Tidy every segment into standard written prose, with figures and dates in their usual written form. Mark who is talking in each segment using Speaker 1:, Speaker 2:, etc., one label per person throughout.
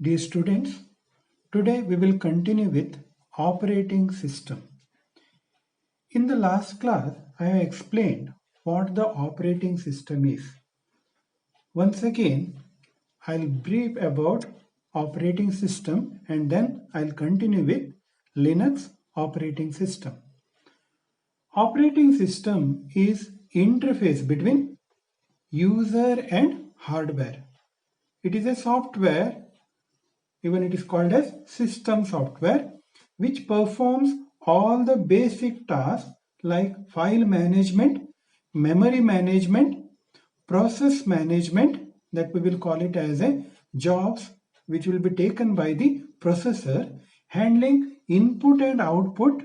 Speaker 1: Dear students, today we will continue with operating system. In the last class, I have explained what the operating system is. Once again, I'll brief about operating system and then I'll continue with Linux operating system. Operating system is interface between user and hardware. It is a software, even it is called as system software, which performs all the basic tasks like file management, memory management, process management, that we will call it as a jobs which will be taken by the processor, handling input and output,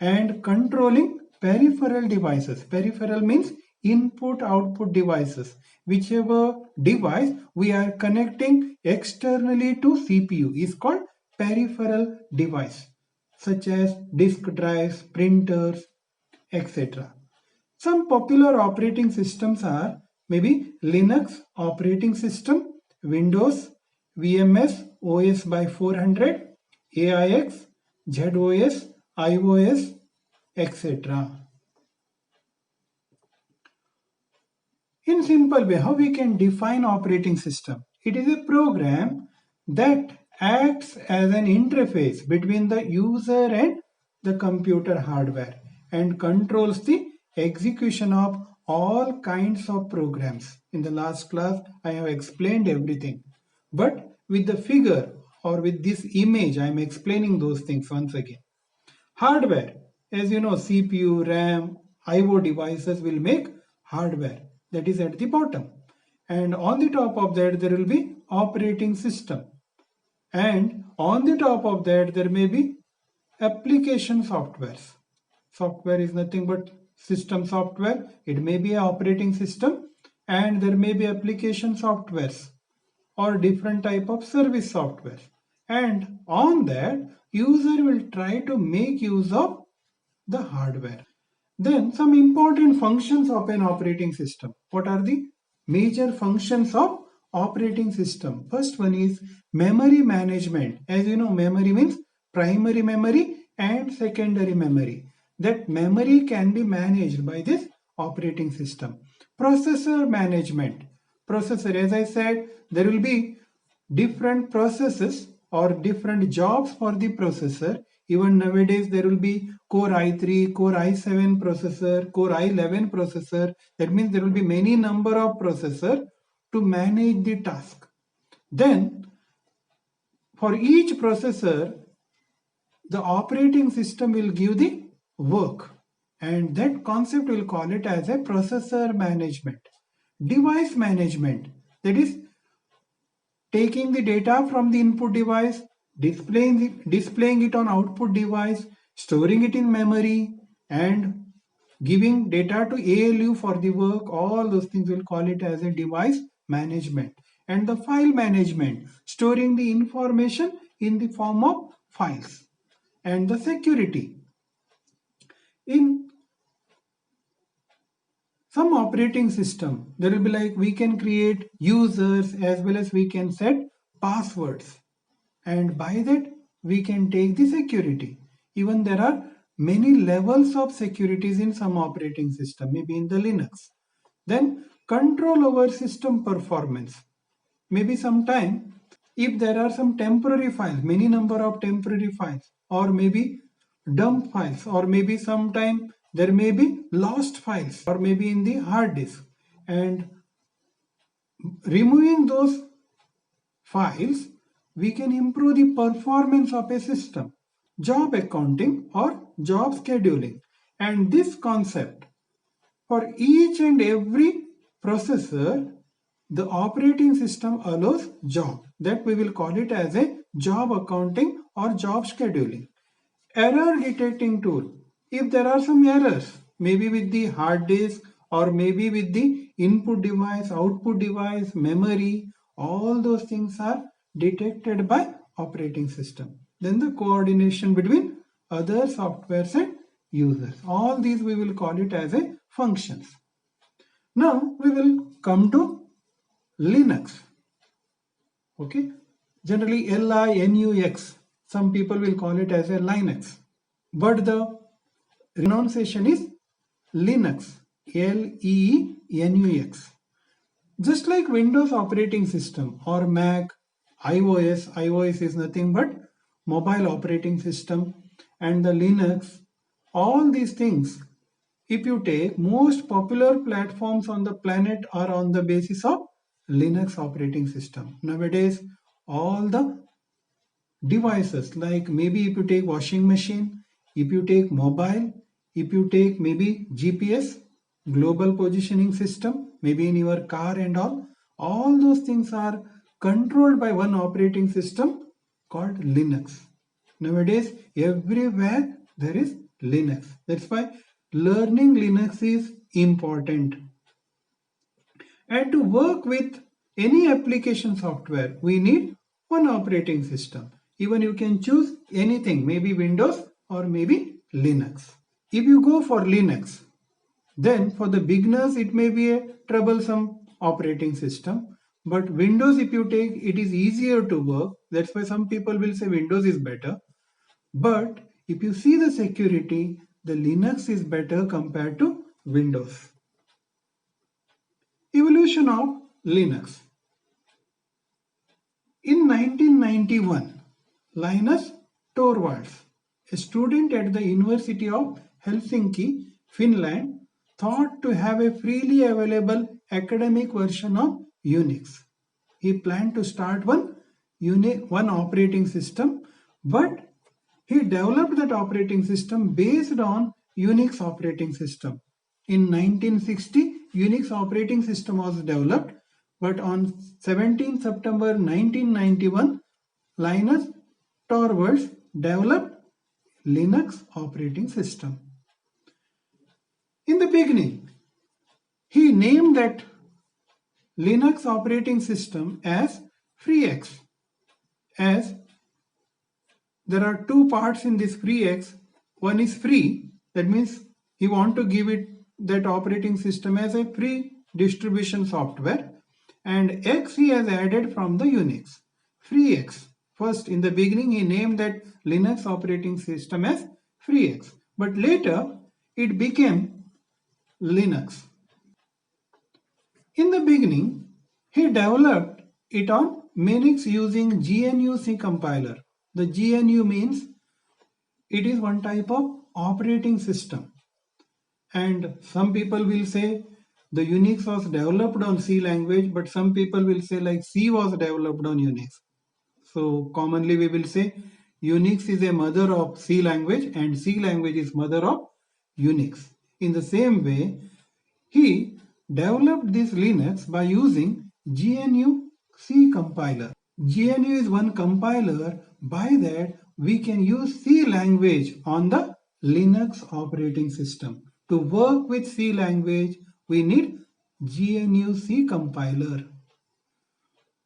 Speaker 1: and controlling peripheral devices. Peripheral means input output devices. Whichever device we are connecting externally to CPU is called peripheral device, such as disk drives, printers, etc. Some popular operating systems are maybe Linux operating system, Windows, VMS, OS by 400, AIX, ZOS, iOS, etc. In simple way, how we can define operating system? It is a program that acts as an interface between the user and the computer hardware and controls the execution of all kinds of programs. In the last class, I have explained everything. But with the figure or with this image, I am explaining those things once again. Hardware, as you know, CPU, RAM, IO devices will make hardware, that is at the bottom. And on the top of that, there will be operating system. And on the top of that, there may be application softwares. Software is nothing but system software. It may be an operating system and there may be application softwares or different type of service software. And on that, user will try to make use of the hardware. Then some important functions of an operating system. What are the major functions of operating system? First one is memory management. As you know, memory means primary memory and secondary memory. That memory can be managed by this operating system. Processor management. Processor, as I said, there will be different processes or different jobs for the processor. Even nowadays there will be Core i3, Core i7 processor, Core i11 processor. That means there will be many number of processor to manage the task. Then for each processor, the operating system will give the work, and that concept will call it as a processor management. Device management, that is taking the data from the input device, displaying it on output device, storing it in memory, and giving data to ALU for the work. All those things will call it as a device management. And the file management, storing the information in the form of files. And the security. In some operating system, there will be like we can create users as well as we can set passwords, and by that we can take the security. Even there are many levels of securities in some operating system, maybe in the Linux. Then control over system performance. Maybe sometime if there are some temporary files, many number of temporary files, or maybe dump files, or maybe sometime there may be lost files, or maybe in the hard disk, and removing those files, we can improve the performance of a system. Job accounting or job scheduling. And this concept, for each and every processor, the operating system allows job. That we will call it as a job accounting or job scheduling. Error detecting tool. If there are some errors, maybe with the hard disk or maybe with the input device, output device, memory, all those things are detected by operating system. Then the coordination between other softwares and users. All these we will call it as a functions. Now we will come to Linux. Okay. Generally Linux. Some people will call it as a Linux. But the pronunciation is Linux. Lenux. Just like Windows operating system or Mac, iOS is nothing but mobile operating system, and the Linux, all these things, if you take most popular platforms on the planet are on the basis of Linux operating system. Nowadays, all the devices, like maybe if you take washing machine, if you take mobile, if you take maybe GPS, global positioning system, maybe in your car and all those things are controlled by one operating system called Linux. Nowadays, everywhere there is Linux. That's why learning Linux is important. And to work with any application software, we need one operating system. Even you can choose anything, maybe Windows or maybe Linux. If you go for Linux, then for the beginners, it may be a troublesome operating system. But Windows, if you take, it is easier to work. That's why some people will say Windows is better. But if you see the security, the Linux is better compared to Windows. Evolution of Linux. In 1991, Linus Torvalds, a student at the University of Helsinki, Finland, thought to have a freely available academic version of Unix. He planned to start one operating system, but he developed that operating system based on Unix operating system. In 1960, Unix operating system was developed, but on 17 September 1991, Linus Torvalds developed Linux operating system. In the beginning, he named that Linux operating system as FreeX, as there are two parts in this FreeX. One is free, that means he want to give it that operating system as a free distribution software, and X he has added from the Unix. FreeX. First, in the beginning, he named that Linux operating system as FreeX, but later it became Linux. In the beginning, he developed it on Minix using GNU-C compiler. The GNU means it is one type of operating system. And some people will say the Unix was developed on C language, but some people will say like C was developed on Unix. So commonly we will say Unix is a mother of C language and C language is mother of Unix. In the same way, he developed this Linux by using GNU-C compiler. GNU is one compiler. By that, we can use C language on the Linux operating system. To work with C language, we need GNU-C compiler.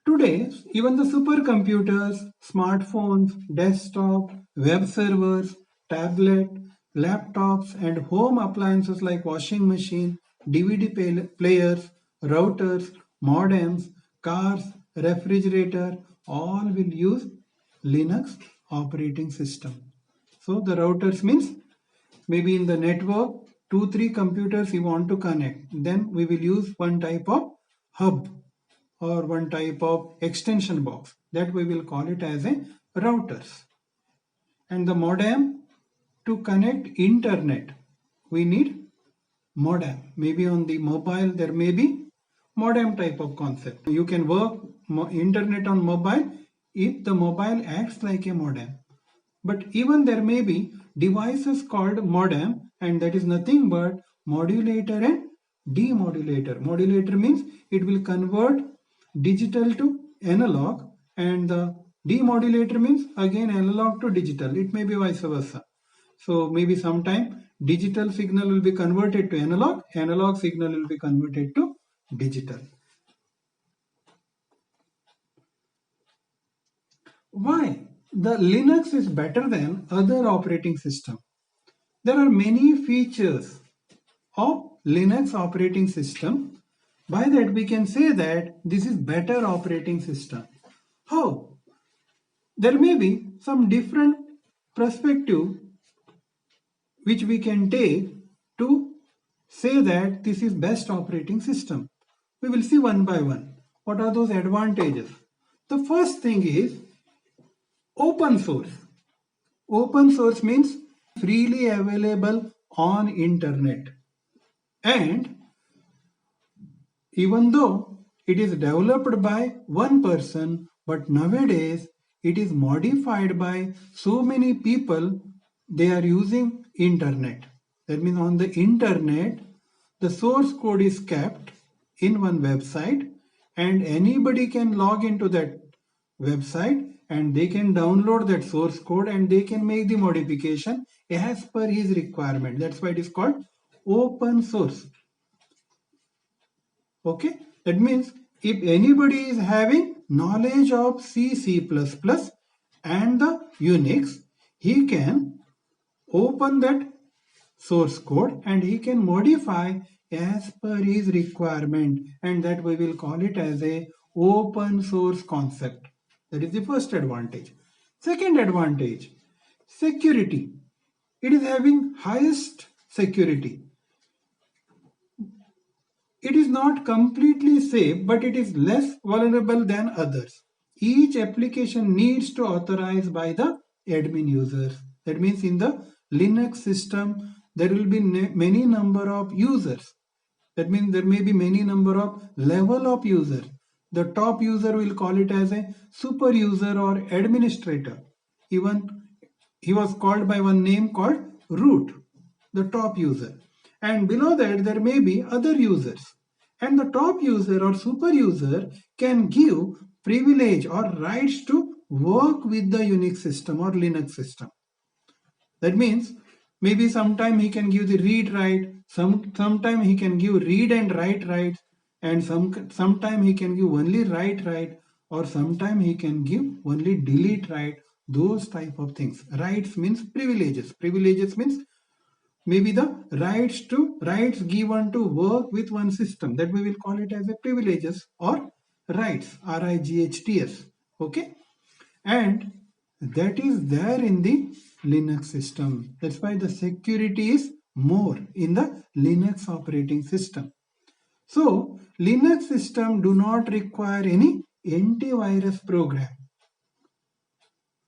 Speaker 1: Today, even the supercomputers, smartphones, desktop, web servers, tablet, laptops, and home appliances like washing machine, DVD players, routers, modems, cars, refrigerator, all will use Linux operating system. So the routers means maybe in the network, 2-3 computers you want to connect. Then we will use one type of hub or one type of extension box, that we will call it as a routers. And the modem, to connect internet, we need modem. Maybe on the mobile there may be modem type of concept. You can work internet on mobile if the mobile acts like a modem. But even there may be devices called modem, and that is nothing but modulator and demodulator. Modulator means it will convert digital to analog, and the demodulator means again analog to digital. It may be vice versa. So maybe sometime digital signal will be converted to analog signal will be converted to digital. Why the Linux is better than other operating system? There are many features of Linux operating system. By that we can say that this is better operating system. How? There may be some different perspective which we can take to say that this is best operating system. We will see one by one. What are those advantages? The first thing is open source. Open source means freely available on internet. And even though it is developed by one person, but nowadays it is modified by so many people, they are using internet. That means on the internet, the source code is kept in one website and anybody can log into that website and they can download that source code and they can make the modification as per his requirement. That's why it is called open source. Okay, that means if anybody is having knowledge of C, C++ and the Unix, he can open that source code and he can modify as per his requirement, and that we will call it as a open source concept. That is the first advantage. Second advantage, security. It is having highest security. It is not completely safe, but it is less vulnerable than others. Each application needs to authorize by the admin users. That means in the Linux system, there will be many number of users. That means there may be many number of level of users. The top user will call it as a super user or administrator. Even he was called by one name called root, the top user. And below that there may be other users. And the top user or super user can give privilege or rights to work with the Unix system or Linux system. That means maybe sometime he can give the read write, sometime he can give read and write rights, and sometime he can give only write, or sometime he can give only delete write. Those type of things. Rights means privileges. Privileges means maybe the rights given to work with one system, that we will call it as a privileges or rights, RIGHTS. Okay, and that is there in the Linux system. That's why the security is more in the Linux operating system. So Linux system do not require any antivirus program.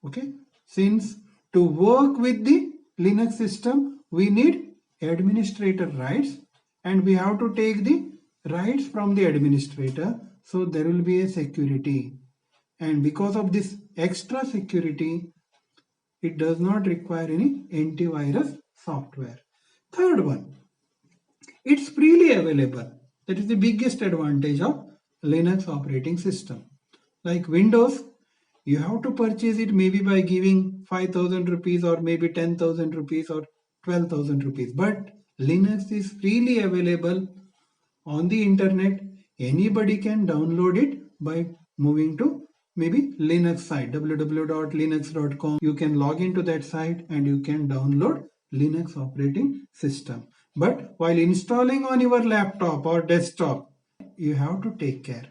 Speaker 1: Okay, since to work with the Linux system we need administrator rights and we have to take the rights from the administrator, so there will be a security, and because of this extra security it does not require any antivirus software. Third one, it's freely available. That is the biggest advantage of Linux operating system. Like Windows, you have to purchase it maybe by giving 5,000 rupees or maybe 10,000 rupees or 12,000 rupees. But Linux is freely available on the internet. Anybody can download it by moving to maybe Linux site, www.linux.com. You can log into that site and you can download Linux operating system. But while installing on your laptop or desktop, you have to take care.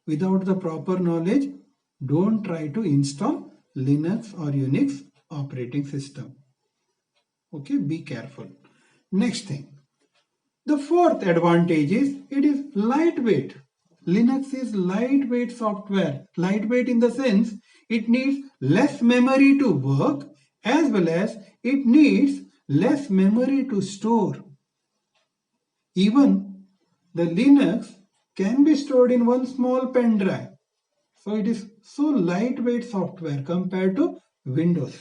Speaker 1: Without the proper knowledge, don't try to install Linux or Unix operating system. Okay, be careful. Next thing, the fourth advantage is it is lightweight. Linux is lightweight software. Lightweight in the sense it needs less memory to work as well as it needs less memory to store. Even the Linux can be stored in one small pen drive. So it is so lightweight software compared to Windows.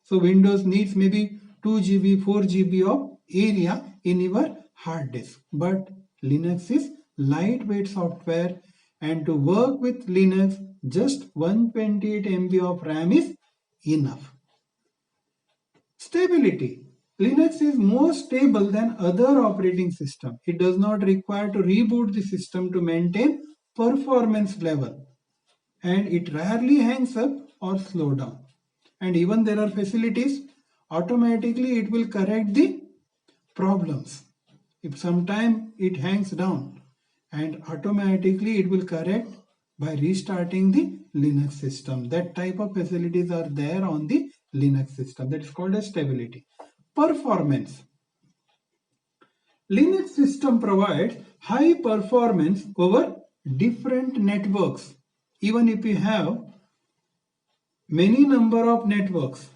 Speaker 1: So Windows needs maybe 2 GB, 4 GB of area in your hard disk. But Linux is lightweight software, and to work with Linux, just 128 MB of RAM is enough. Stability. Linux is more stable than other operating systems. It does not require to reboot the system to maintain performance level, and it rarely hangs up or slow down. And even there are facilities, automatically it will correct the problems. If sometime it hangs down and automatically it will correct by restarting the Linux system. That type of facilities are there on the Linux system. That is called as stability. Performance. Linux system provides high performance over different networks. Even if you have many number of networks,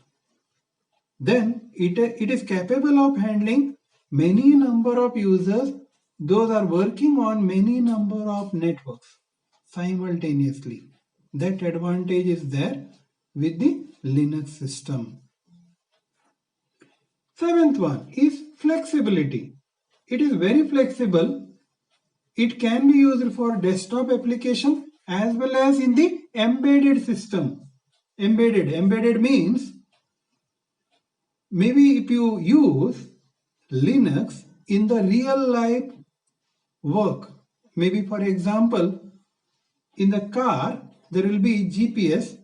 Speaker 1: then it is capable of handling many number of users. Those are working on many number of networks simultaneously. That advantage is there with the Linux system. Seventh one is flexibility. It is very flexible. It can be used for desktop application as well as in the embedded system. Embedded means maybe if you use Linux in the real life work, maybe for example, in the car, there will be GPS,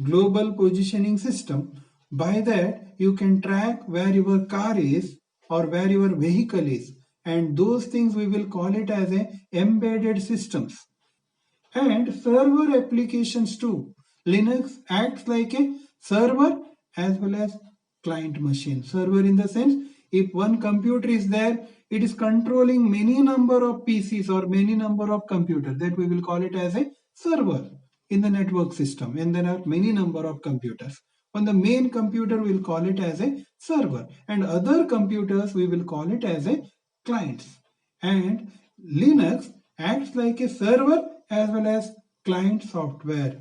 Speaker 1: global positioning system. By that, you can track where your car is or where your vehicle is. And those things we will call it as a embedded systems. And server applications too. Linux acts like a server as well as client machine. Server in the sense, if one computer is there, it is controlling many number of PCs or many number of computers. That we will call it as a server in the network system. And there are many number of computers. On the main computer, we will call it as a server. And other computers, we will call it as a clients. And Linux acts like a server as well as client software.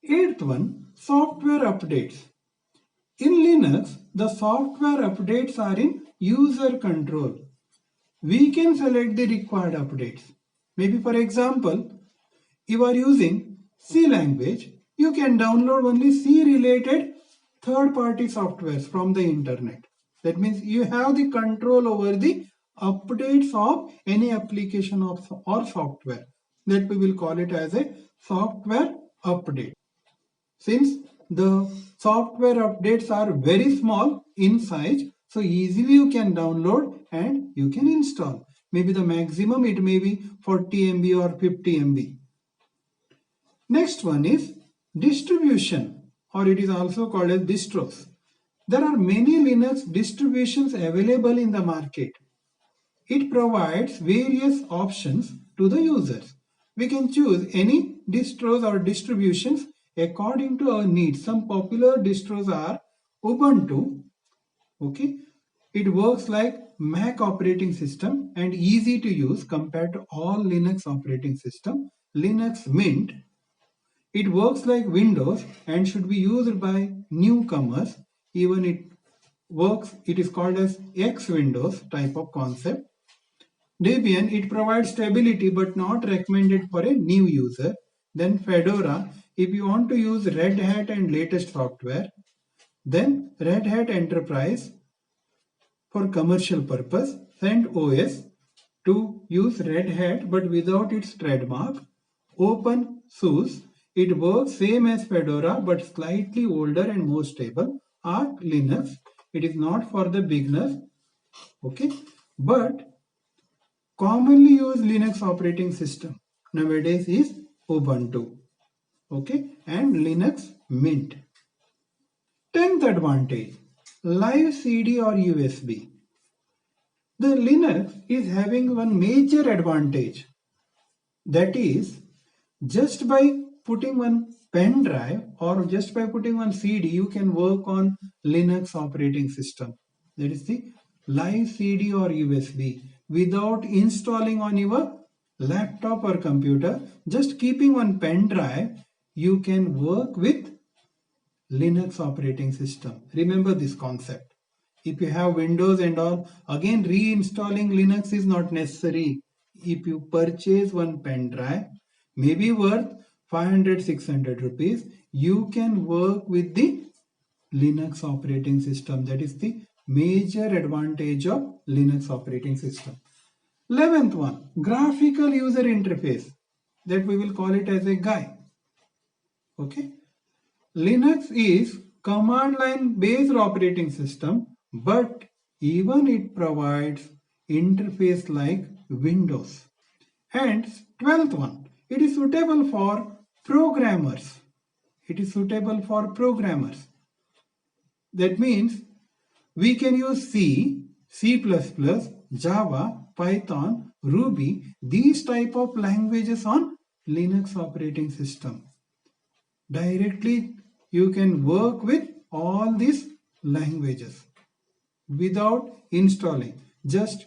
Speaker 1: Eighth one, software updates. In Linux, the software updates are in user control. We can select the required updates. Maybe for example, you are using C language, you can download only C related third-party softwares from the internet. That means you have the control over the updates of any application or software. That we will call it as a software update. Since the software updates are very small in size, so easily you can download and you can install. Maybe the maximum it may be 40 MB or 50 MB. Next one is distribution, or it is also called as distros. There are many Linux distributions available in the market. It provides various options to the users. We can choose any distros or distributions according to our needs. Some popular distros are Ubuntu. Okay, it works like Mac operating system and easy to use compared to all Linux operating system. Linux Mint, it works like Windows and should be used by newcomers. Even it is called as X Windows type of concept. Debian, it provides stability but not recommended for a new user. Then Fedora, if you want to use Red Hat and latest software. Then Red Hat Enterprise for commercial purpose. CentOS to use Red Hat but without its trademark. OpenSUSE, it works same as Fedora but slightly older and more stable. Arch Linux, it is not for the beginners. Okay, but commonly used Linux operating system nowadays is Ubuntu. Okay, and Linux Mint. 10th advantage, live CD or USB. The Linux is having one major advantage, that is just by putting one pen drive or just by putting one CD, you can work on Linux operating system. That is the live CD or USB without installing on your laptop or computer. Just keeping one pen drive, you can work with Linux operating system. Remember this concept. If you have Windows and all, again reinstalling Linux is not necessary. If you purchase one pen drive, maybe worth 500-600 rupees, you can work with the Linux operating system. That is the major advantage of Linux operating system. 11th one, graphical user interface. That we will call it as a GUI. Okay. Linux is command line based operating system, but even it provides interface like Windows. And 12th one, It is suitable for programmers. It is suitable for programmers. That means we can use C, C++, Java, Python, Ruby, these type of languages on Linux operating system. Directly you can work with all these languages without installing. Just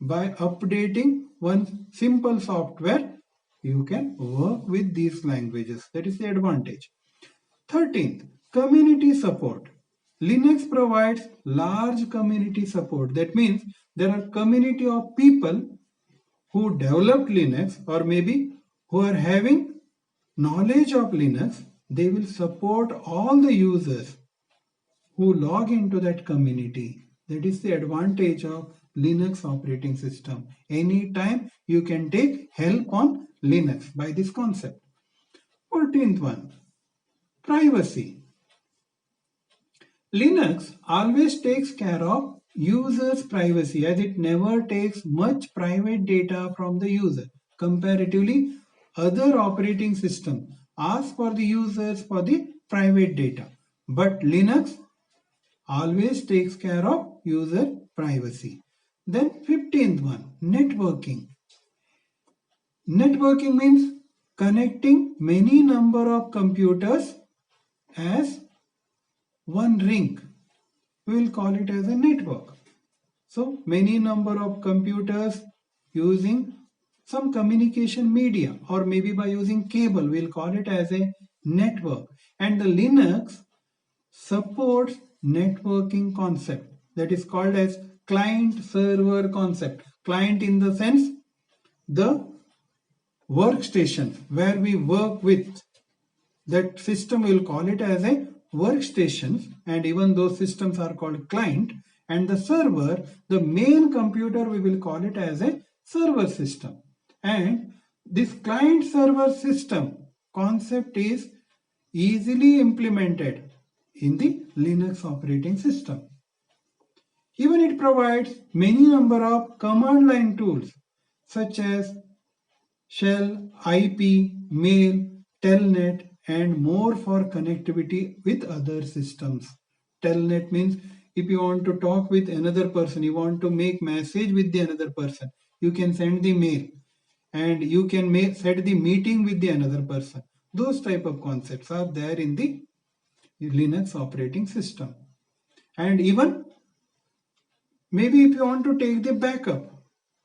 Speaker 1: by updating one simple software, you can work with these languages. That is the advantage. 13th, community support. Linux provides large community support. That means there are community of people who developed Linux, or maybe who are having knowledge of Linux. They will support all the users who log into that community. That is the advantage of Linux operating system. Anytime you can take help on Linux by this concept. 14th one, privacy. Linux always takes care of user's privacy, as it never takes much private data from the user. Comparatively, other operating systems ask for the users for the private data. But Linux always takes care of user privacy. Then 15th one, networking. Networking means connecting many number of computers as one ring. We will call it as a network. So many number of computers using some communication media, or maybe by using cable, we'll call it as a network. And the Linux supports networking concept, that is called as client server concept. Client in the sense the workstation where we work with. That system, we'll call it as a workstation, and even those systems are called client. And the server, the main computer, we will call it as a server system. And this client server system concept is easily implemented in the Linux operating system. Even it provides many number of command line tools such as shell, IP, mail, telnet, and more for connectivity with other systems. Telnet means if you want to talk with another person, you want to make message with the another person, you can send the mail, and you can set the meeting with the another person. Those type of concepts are there in the Linux operating system. And even maybe if you want to take the backup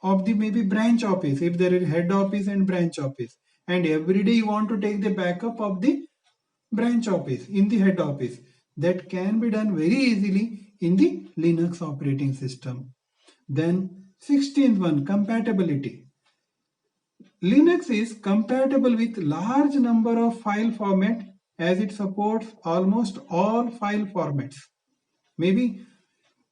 Speaker 1: of the maybe branch office, if there is head office and branch office, and every day you want to take the backup of the branch office in the head office, that can be done very easily in the Linux operating system. Then 16th one, compatibility. Linux is compatible with large number of file format, as it supports almost all file formats. Maybe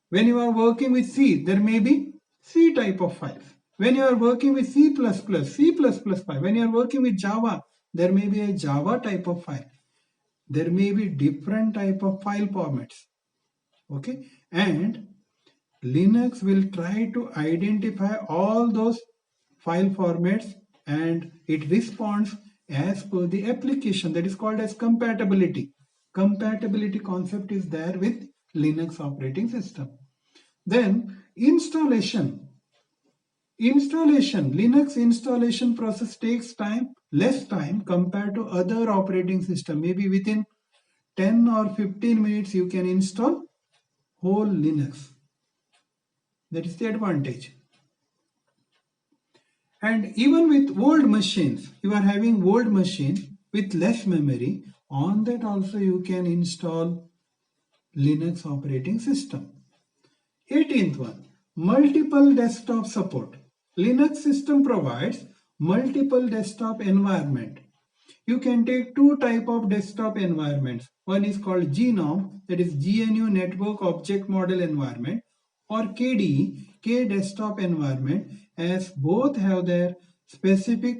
Speaker 1: when you are working with C, there may be C type of files. When you are working with C++, C++ file. When you are working with Java, there may be a Java type of file. There may be different type of file formats. Okay, and Linux will try to identify all those file formats, and it responds as per the application. That is called as compatibility. Compatibility concept is there with Linux operating system. Then installation. Linux installation process takes less time compared to other operating system. Maybe within 10 or 15 minutes you can install whole Linux. That is the advantage. And even with old machines, you are having old machine with less memory, on that also you can install Linux operating system. 18th one, multiple desktop support. Linux system provides multiple desktop environment. You can take two type of desktop environments. One is called GNOM, that is GNU Network Object Model Environment, or KDE, K Desktop Environment, as both have their specific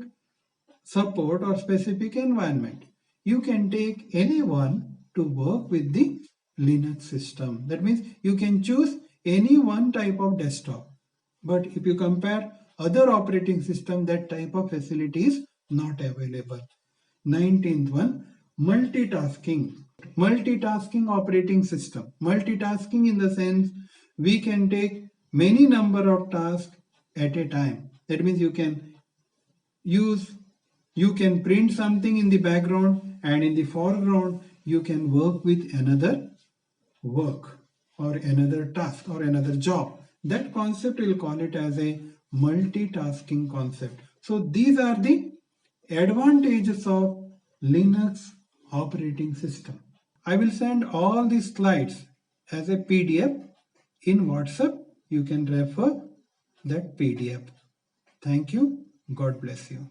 Speaker 1: support or specific environment. You can take any one to work with the Linux system. That means you can choose any one type of desktop. But if you compare other operating system, that type of facility is not available. 19th one, multitasking. Multitasking operating system. Multitasking in the sense we can take many number of tasks at a time. That means you can print something in the background, and in the foreground you can work with another work or another task or another job. That concept we'll call it as a multitasking concept. So these are the advantages of Linux operating system. I will send all these slides as a PDF in WhatsApp. You can refer that PDF. Thank you. God bless you.